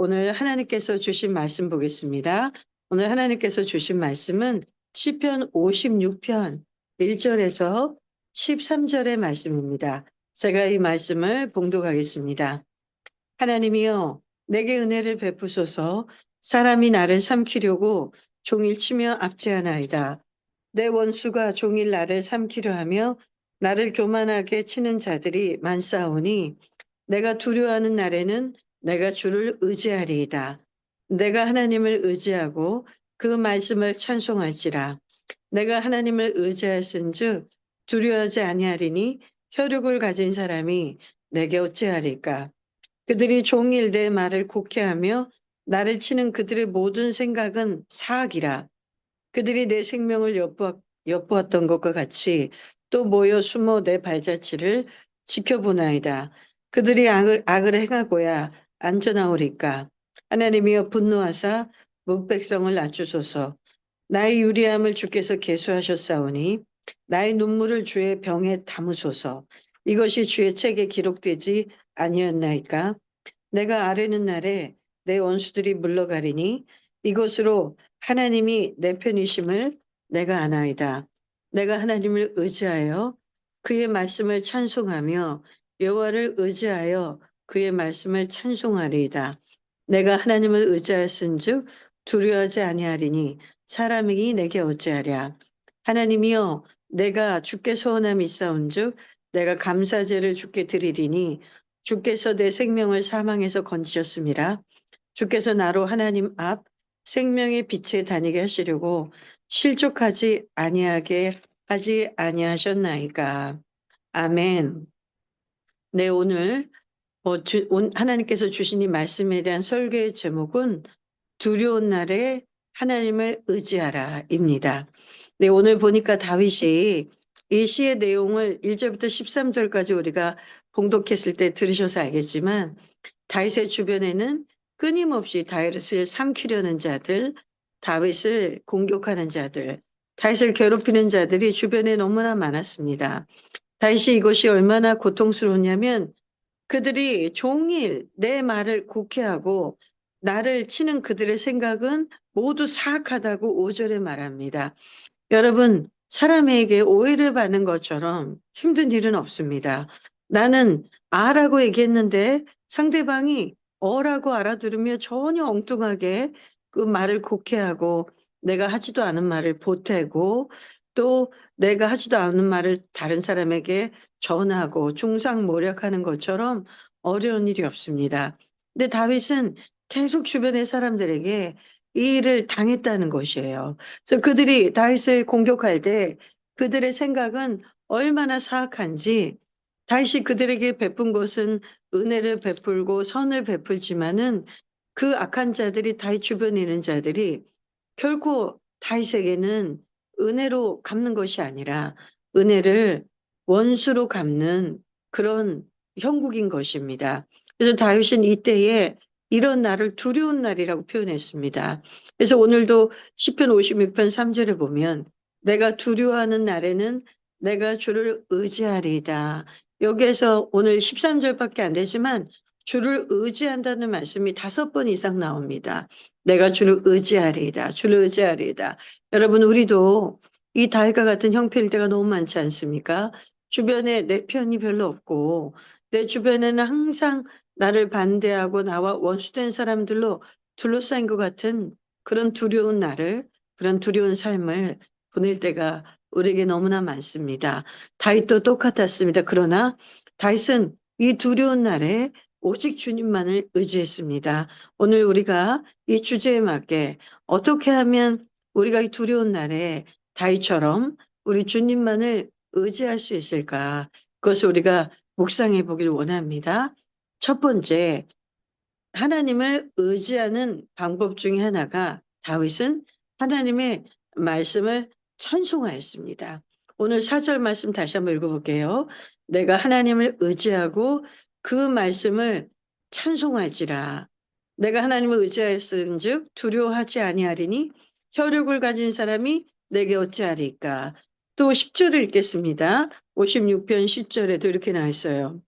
오늘 하나님께서 주신 말씀 보겠습니다. 오늘 하나님께서 주신 말씀은 시편 56편 1절에서 13절의 말씀입니다. 제가 이 말씀을 봉독하겠습니다. 하나님이여 내게 은혜를 베푸소서. 사람이 나를 삼키려고 종일 치며 압제하나이다. 내 원수가 종일 나를 삼키려 하며 나를 교만하게 치는 자들이 많사오니 내가 두려워하는 날에는 내가 주를 의지하리이다. 내가 하나님을 의지하고 그 말씀을 찬송할지라. 내가 하나님을 의지하였은즉 두려워하지 아니하리니 혈육을 가진 사람이 내게 어찌하리까. 그들이 종일 내 말을 곡해하며 나를 치는 그들의 모든 생각은 사악이라. 그들이 내 생명을 엿보았던 것과 같이 또 모여 숨어 내 발자취를 지켜보나이다. 그들이 악을 행하고야 안전하오리까. 하나님이여 분노하사 묵백성을 낮추소서. 나의 유리함을 주께서 계수하셨사오니 나의 눈물을 주의 병에 담으소서. 이것이 주의 책에 기록되지 아니었나이까. 내가 아뢰는 날에 내 원수들이 물러가리니 이것으로 하나님이 내 편이심을 내가 아나이다. 내가 하나님을 의지하여 그의 말씀을 찬송하며 여호와를 의지하여 그의 말씀을 찬송하리이다. 내가 하나님을 의지하였은즉 두려워하지 아니하리니 사람이 내게 어찌하랴. 하나님이여 내가 주께 소원함이 있사온즉 내가 감사제를 주께 드리리니 주께서 내 생명을 사망에서 건지셨습니다. 주께서 나로 하나님 앞 생명의 빛에 다니게 하시려고 실족하지 아니하게 하지 아니하셨나이까. 아멘. 네, 오늘 하나님께서 주신 이 말씀에 대한 설교의 제목은 두려운 날에 하나님을 의지하라입니다. 네, 오늘 보니까 다윗이 이 시의 내용을 1절부터 13절까지 우리가 봉독했을 때 들으셔서 알겠지만 다윗의 주변에는 끊임없이 다윗을 삼키려는 자들, 다윗을 공격하는 자들, 다윗을 괴롭히는 자들이 주변에 너무나 많았습니다. 다윗이 이것이 얼마나 고통스러웠냐면 그들이 종일 내 말을 곡해하고 나를 치는 그들의 생각은 모두 사악하다고 5절에 말합니다. 여러분, 사람에게 오해를 받는 것처럼 힘든 일은 없습니다. 나는 아라고 얘기했는데 상대방이 어라고 알아들으며 전혀 엉뚱하게 그 말을 곡해하고 내가 하지도 않은 말을 보태고 또 내가 하지도 않은 말을 다른 사람에게 전하고 중상모략하는 것처럼 어려운 일이 없습니다. 근데 다윗은 계속 주변의 사람들에게 이 일을 당했다는 것이에요. 그래서 그들이 다윗을 공격할 때 그들의 생각은 얼마나 사악한지 다윗이 그들에게 베푼 것은 은혜를 베풀고 선을 베풀지만은 그 악한 자들이 다윗 주변에 있는 자들이 결코 다윗에게는 은혜로 갚는 것이 아니라 은혜를 원수로 갚는 그런 형국인 것입니다. 그래서 다윗은 이때에 이런 날을 두려운 날이라고 표현했습니다. 그래서 오늘도 시편 56편 3절에 보면 내가 두려워하는 날에는 내가 주를 의지하리이다. 여기에서 오늘 13절밖에 안 되지만 주를 의지한다는 말씀이 5번 이상 나옵니다. 내가 주를 의지하리이다. 주를 의지하리이다. 여러분 우리도 이 다윗과 같은 형편일 때가 너무 많지 않습니까? 주변에 내 편이 별로 없고 내 주변에는 항상 나를 반대하고 나와 원수된 사람들로 둘러싸인 것 같은 그런 두려운 날을 그런 두려운 삶을 보낼 때가 우리에게 너무나 많습니다. 다윗도 똑같았습니다. 그러나 다윗은 이 두려운 날에 오직 주님만을 의지했습니다. 오늘 우리가 이 주제에 맞게 어떻게 하면 우리가 이 두려운 날에 다윗처럼 우리 주님만을 의지할 수 있을까? 그것을 우리가 묵상해 보길 원합니다. 첫 번째, 하나님을 의지하는 방법 중에 하나가 다윗은 하나님의 말씀을 찬송하였습니다. 오늘 4절 말씀 다시 한번 읽어볼게요. 내가 하나님을 의지하고 그 말씀을 찬송할지라. 내가 하나님을 의지하였은즉 두려워하지 아니하리니 혈육을 가진 사람이 내게 어찌하리까. 또 10절을 읽겠습니다. 56편 10절에도 이렇게 나와 있어요.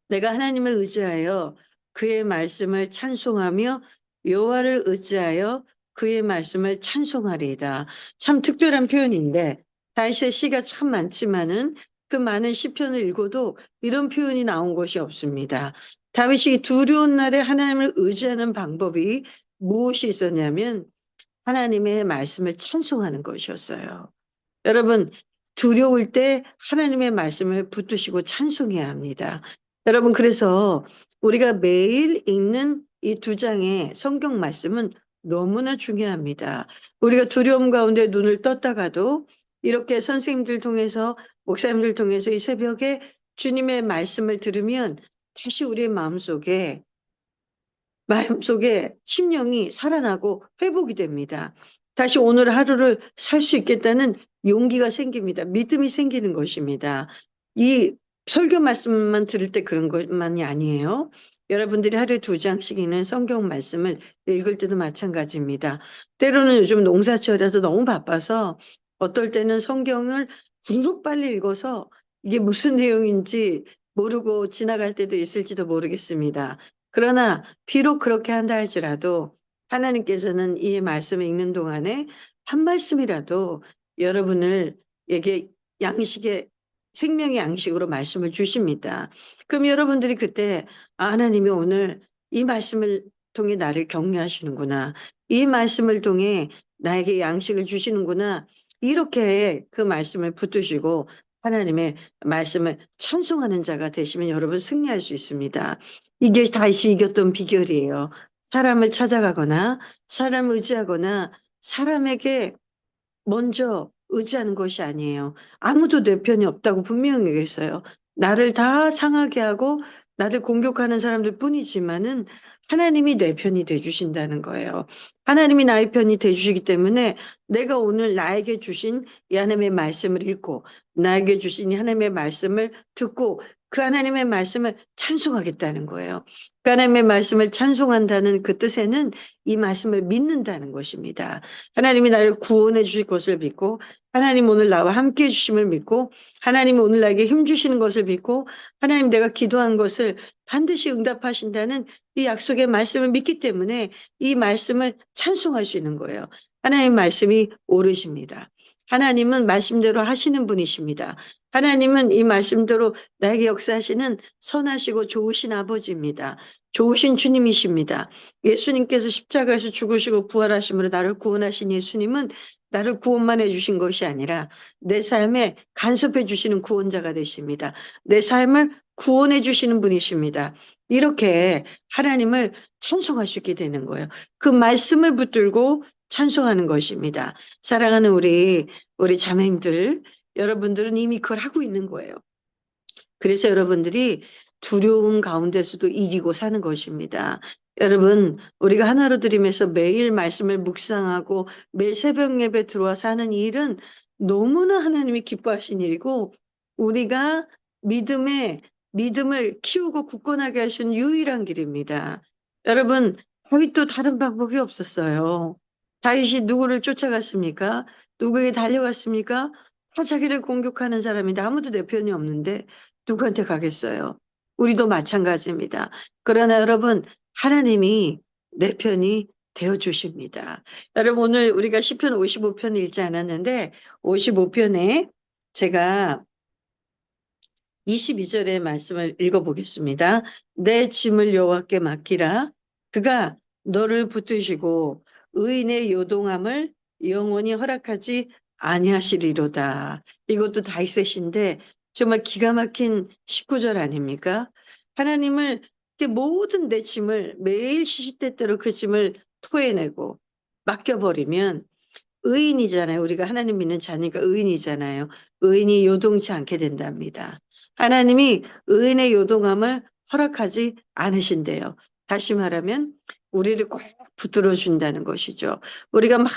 내가 하나님을 의지하여 그의 말씀을 찬송하며 여호와를 의지하여 그의 말씀을 찬송하리이다. 참 특별한 표현인데 다윗의 시가 참 많지만은 그 많은 시편을 읽어도 이런 표현이 나온 것이 없습니다. 다윗이 두려운 날에 하나님을 의지하는 방법이 무엇이 있었냐면 하나님의 말씀을 찬송하는 것이었어요. 여러분, 두려울 때 하나님의 말씀을 붙드시고 찬송해야 합니다. 여러분, 그래서 우리가 매일 읽는 이 두 장의 성경 말씀은 너무나 중요합니다. 우리가 두려움 가운데 눈을 떴다가도 이렇게 선생님들 통해서, 목사님들 통해서 이 새벽에 주님의 말씀을 들으면 다시 우리의 마음속에 심령이 살아나고 회복이 됩니다. 다시 오늘 하루를 살 수 있겠다는 용기가 생깁니다. 믿음이 생기는 것입니다. 이 설교 말씀만 들을 때 그런 것만이 아니에요. 여러분들이 하루에 2장씩 읽는 성경 말씀을 읽을 때도 마찬가지입니다. 때로는 요즘 농사철이라서 너무 바빠서 어떨 때는 성경을 부르륵 빨리 읽어서 이게 무슨 내용인지 모르고 지나갈 때도 있을지도 모르겠습니다. 그러나 비록 그렇게 한다 할지라도 하나님께서는 이 말씀을 읽는 동안에 한 말씀이라도 여러분에게 양식의 생명의 양식으로 말씀을 주십니다. 그럼 여러분들이 그때 하나님이 오늘 이 말씀을 통해 나를 격려하시는구나. 이 말씀을 통해 나에게 양식을 주시는구나. 이렇게 그 말씀을 붙드시고 하나님의 말씀을 찬송하는 자가 되시면 여러분 승리할 수 있습니다. 이게 다윗이 이겼던 비결이에요. 사람을 찾아가거나 사람을 의지하거나 사람에게 먼저 의지하는 것이 아니에요. 아무도 내 편이 없다고 분명히 얘기했어요. 나를 다 상하게 하고 나를 공격하는 사람들 뿐이지만은 하나님이 내 편이 돼 주신다는 거예요. 하나님이 나의 편이 돼 주시기 때문에 내가 오늘 나에게 주신 이 하나님의 말씀을 읽고 나에게 주신 이 하나님의 말씀을 듣고 그 하나님의 말씀을 찬송하겠다는 거예요. 그 하나님의 말씀을 찬송한다는 그 뜻에는 이 말씀을 믿는다는 것입니다. 하나님이 나를 구원해 주실 것을 믿고 하나님 오늘 나와 함께 해 주심을 믿고 하나님 오늘 나에게 힘 주시는 것을 믿고 하나님 내가 기도한 것을 반드시 응답하신다는 이 약속의 말씀을 믿기 때문에 이 말씀을 찬송할 수 있는 거예요. 하나님 말씀이 옳으십니다. 하나님은 말씀대로 하시는 분이십니다. 하나님은 이 말씀대로 나에게 역사하시는 선하시고 좋으신 아버지입니다. 좋으신 주님이십니다. 예수님께서 십자가에서 죽으시고 부활하심으로 나를 구원하신 예수님은 나를 구원만 해주신 것이 아니라 내 삶에 간섭해 주시는 구원자가 되십니다. 내 삶을 구원해 주시는 분이십니다. 이렇게 하나님을 찬송할 수 있게 되는 거예요. 그 말씀을 붙들고 찬송하는 것입니다. 사랑하는 우리 자매님들, 여러분들은 이미 그걸 하고 있는 거예요. 그래서 여러분들이 두려움 가운데서도 이기고 사는 것입니다. 여러분, 우리가 하나로 드림에서 매일 말씀을 묵상하고 매일 새벽 예배 들어와서 하는 이 일은 너무나 하나님이 기뻐하신 일이고 우리가 믿음을 키우고 굳건하게 하신 유일한 길입니다. 여러분, 다윗도 다른 방법이 없었어요. 다윗이 누구를 쫓아갔습니까? 누구에게 달려갔습니까? 다 자기를 공격하는 사람인데 아무도 내 편이 없는데 누구한테 가겠어요? 우리도 마찬가지입니다. 그러나 여러분, 하나님이 내 편이 되어 주십니다. 여러분, 오늘 우리가 시편 55편 읽지 않았는데 55편에 제가 22절의 말씀을 읽어보겠습니다. 내 짐을 여호와께 맡기라. 그가 너를 붙드시고 의인의 요동함을 영원히 허락하지 아니하시리로다. 이것도 다윗셋인데 정말 기가 막힌 19절 아닙니까? 하나님을 모든 내 짐을 매일 시시때때로 그 짐을 토해내고 맡겨버리면 의인이잖아요. 우리가 하나님 믿는 자니까 의인이잖아요. 의인이 요동치 않게 된답니다. 하나님이 의인의 요동함을 허락하지 않으신대요. 다시 말하면 우리를 꼭 붙들어 준다는 것이죠. 우리가 막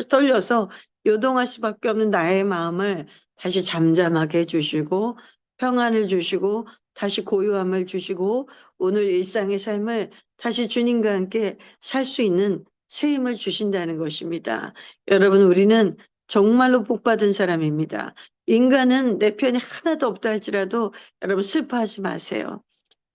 떨려서 요동할 수밖에 없는 나의 마음을 다시 잠잠하게 해주시고 평안을 주시고 다시 고요함을 주시고 오늘 일상의 삶을 다시 주님과 함께 살 수 있는 새 힘을 주신다는 것입니다. 여러분, 우리는 정말로 복받은 사람입니다. 인간은 내 편이 하나도 없다 할지라도 여러분 슬퍼하지 마세요.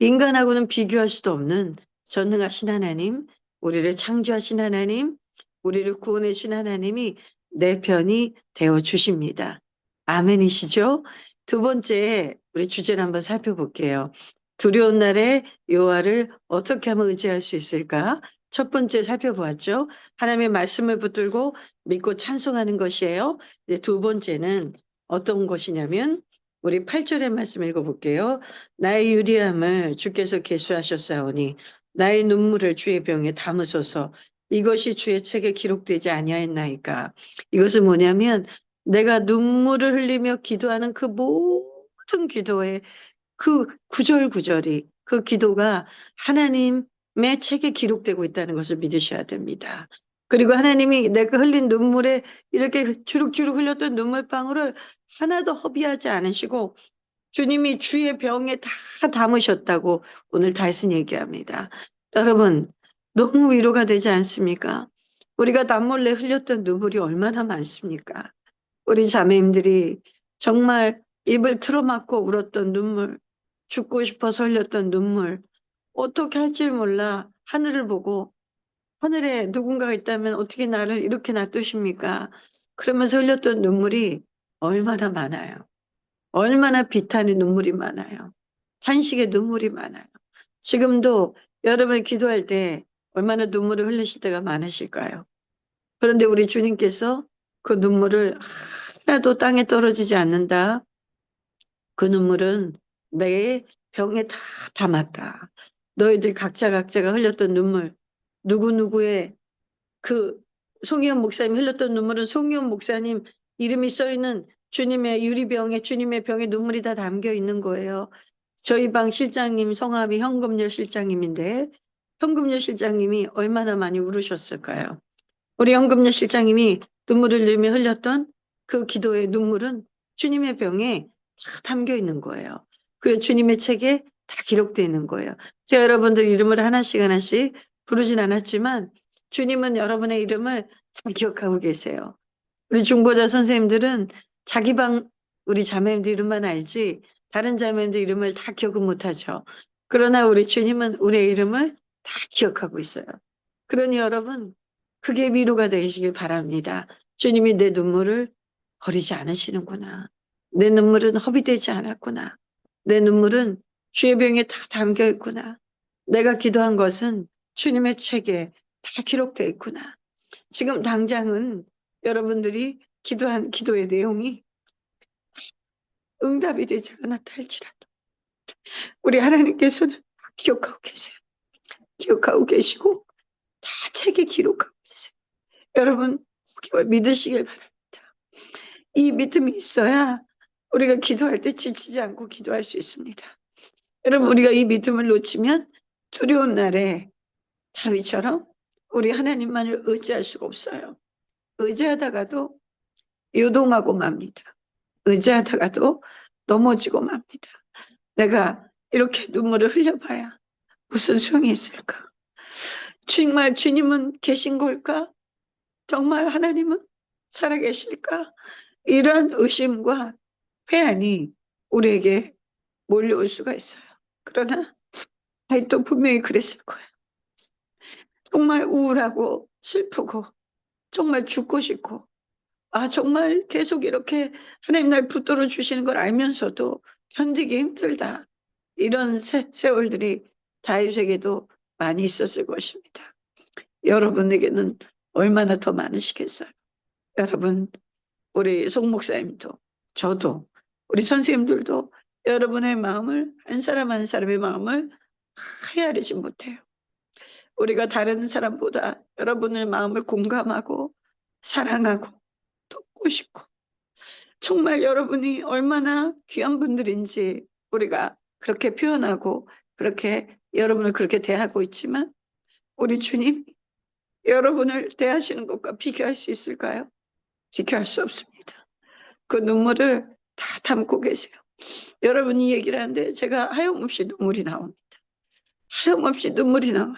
인간하고는 비교할 수도 없는 전능하신 하나님, 우리를 창조하신 하나님, 우리를 구원해 주신 하나님이 내 편이 되어 주십니다. 아멘이시죠? 두 번째, 우리 주제를 한번 살펴볼게요. 두려운 날에 여호와를 어떻게 하면 의지할 수 있을까? 첫 번째 살펴보았죠. 하나님의 말씀을 붙들고 믿고 찬송하는 것이에요. 이제 두 번째는 어떤 것이냐면 우리 8절의 말씀 읽어볼게요. 나의 유리함을 주께서 계수하셨사오니 나의 눈물을 주의 병에 담으소서. 이것이 주의 책에 기록되지 아니하였나이까. 이것은 뭐냐면 내가 눈물을 흘리며 기도하는 그 모든 기도의 그 구절구절이 그 기도가 하나님의 책에 기록되고 있다는 것을 믿으셔야 됩니다. 그리고 하나님이 내가 흘린 눈물에 이렇게 주룩주룩 흘렸던 눈물방울을 하나도 허비하지 않으시고 주님이 주의 병에 다 담으셨다고 오늘 다시 얘기합니다. 여러분, 너무 위로가 되지 않습니까? 우리가 남몰래 흘렸던 눈물이 얼마나 많습니까? 우리 자매님들이 정말 입을 틀어막고 울었던 눈물, 죽고 싶어서 흘렸던 눈물, 어떻게 할 줄 몰라 하늘을 보고 하늘에 누군가가 있다면 어떻게 나를 이렇게 놔두십니까? 그러면서 흘렸던 눈물이 얼마나 많아요. 얼마나 비탄의 눈물이 많아요. 탄식의 눈물이 많아요. 지금도 여러분 기도할 때 얼마나 눈물을 흘리실 때가 많으실까요? 그런데 우리 주님께서 그 눈물을 하나도 땅에 떨어지지 않는다. 그 눈물은 내 병에 다 담았다. 너희들 각자가 흘렸던 눈물, 누구누구의 그 송희연 목사님 흘렸던 눈물은 송희연 목사님 이름이 써있는 주님의 유리병에 주님의 병에 눈물이 다 담겨 있는 거예요. 저희 방 실장님 성함이 현금여 실장님인데 현금여 실장님이 얼마나 많이 울으셨을까요? 우리 현금여 실장님이 눈물을 흘리며 흘렸던 그 기도의 눈물은 주님의 병에 다 담겨 있는 거예요. 그리고 주님의 책에 다 기록되어 있는 거예요. 제가 여러분들 이름을 하나씩 부르진 않았지만 주님은 여러분의 이름을 다 기억하고 계세요. 우리 중보자 선생님들은 자기 방 우리 자매님들 이름만 알지 다른 자매님들 이름을 다 기억은 못하죠. 그러나 우리 주님은 우리의 이름을 다 기억하고 있어요. 그러니 여러분 그게 위로가 되시길 바랍니다. 주님이 내 눈물을 버리지 않으시는구나. 내 눈물은 허비되지 않았구나. 내 눈물은 주의 병에 다 담겨 있구나. 내가 기도한 것은 주님의 책에 다 기록되어 있구나. 지금 당장은 여러분들이 기도한 기도의 내용이 응답이 되지 않았다 할지라도 우리 하나님께서는 다 기억하고 계세요. 기억하고 계시고 다 책에 기록하고 계세요. 여러분 믿으시길 바랍니다. 이 믿음이 있어야 우리가 기도할 때 지치지 않고 기도할 수 있습니다. 여러분 우리가 이 믿음을 놓치면 두려운 날에 다윗처럼 우리 하나님만을 의지할 수가 없어요. 의지하다가도 요동하고 맙니다. 의지하다가도 넘어지고 맙니다. 내가 이렇게 눈물을 흘려봐야 무슨 소용이 있을까? 정말 주님은 계신 걸까? 정말 하나님은 살아계실까? 이런 의심과 회한이 우리에게 몰려올 수가 있어요. 그러나 다윗도 분명히 그랬을 거예요. 정말 우울하고 슬프고 정말 죽고 싶고 정말 계속 이렇게 하나님 날 붙들어 주시는 걸 알면서도 견디기 힘들다. 이런 세월들이 다윗에게도 많이 있었을 것입니다. 여러분에게는 얼마나 더 많으시겠어요. 여러분 우리 송 목사님도 저도 우리 선생님들도 여러분의 마음을 한 사람 한 사람의 마음을 헤아리지 못해요. 우리가 다른 사람보다 여러분의 마음을 공감하고 사랑하고 돕고 싶고 정말 여러분이 얼마나 귀한 분들인지 우리가 그렇게 표현하고 그렇게 여러분을 그렇게 대하고 있지만 우리 주님 여러분을 대하시는 것과 비교할 수 있을까요? 비교할 수 없습니다. 그 눈물을 다 담고 계세요. 여러분이 얘기를 하는데 제가 하염없이 눈물이 나옵니다. 하염없이 눈물이 나와요.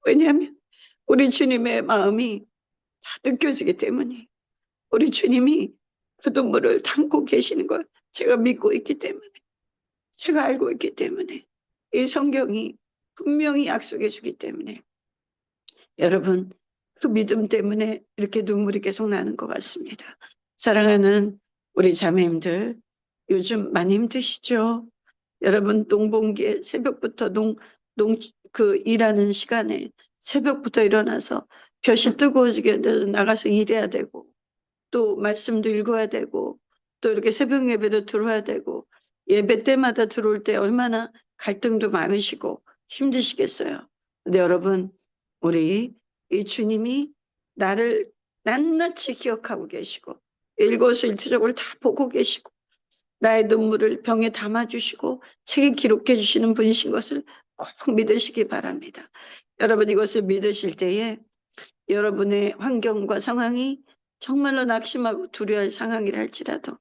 왜냐하면 우리 주님의 마음이 다 느껴지기 때문에 우리 주님이 그 눈물을 담고 계시는 걸 제가 믿고 있기 때문에 제가 알고 있기 때문에 이 성경이 분명히 약속해 주기 때문에 여러분 그 믿음 때문에 이렇게 눈물이 계속 나는 것 같습니다. 사랑하는 우리 자매님들, 요즘 많이 힘드시죠? 여러분 농번기에 새벽부터 그 일하는 시간에 새벽부터 일어나서 볕이 뜨거워지게 나가서 일해야 되고 또 말씀도 읽어야 되고 또 이렇게 새벽 예배도 들어야 되고 예배 때마다 들어올 때 얼마나 갈등도 많으시고 힘드시겠어요. 근데 여러분 우리 이 주님이 나를 낱낱이 기억하고 계시고 일거수일투족을 다 보고 계시고 나의 눈물을 병에 담아주시고 책에 기록해 주시는 분이신 것을 꼭 믿으시기 바랍니다. 여러분 이것을 믿으실 때에 여러분의 환경과 상황이 정말로 낙심하고 두려워할 상황이라 할지라도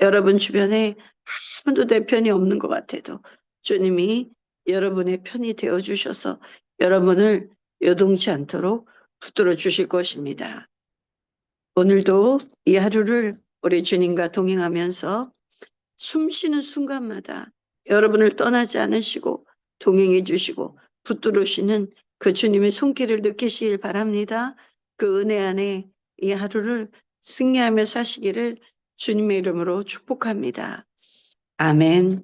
여러분 주변에 아무도 내 편이 없는 것 같아도 주님이 여러분의 편이 되어 주셔서 여러분을 요동치 않도록 붙들어 주실 것입니다. 오늘도 이 하루를 우리 주님과 동행하면서 숨 쉬는 순간마다 여러분을 떠나지 않으시고 동행해 주시고 붙들으시는 그 주님의 손길을 느끼시길 바랍니다. 그 은혜 안에 이 하루를 승리하며 사시기를 주님의 이름으로 축복합니다. 아멘.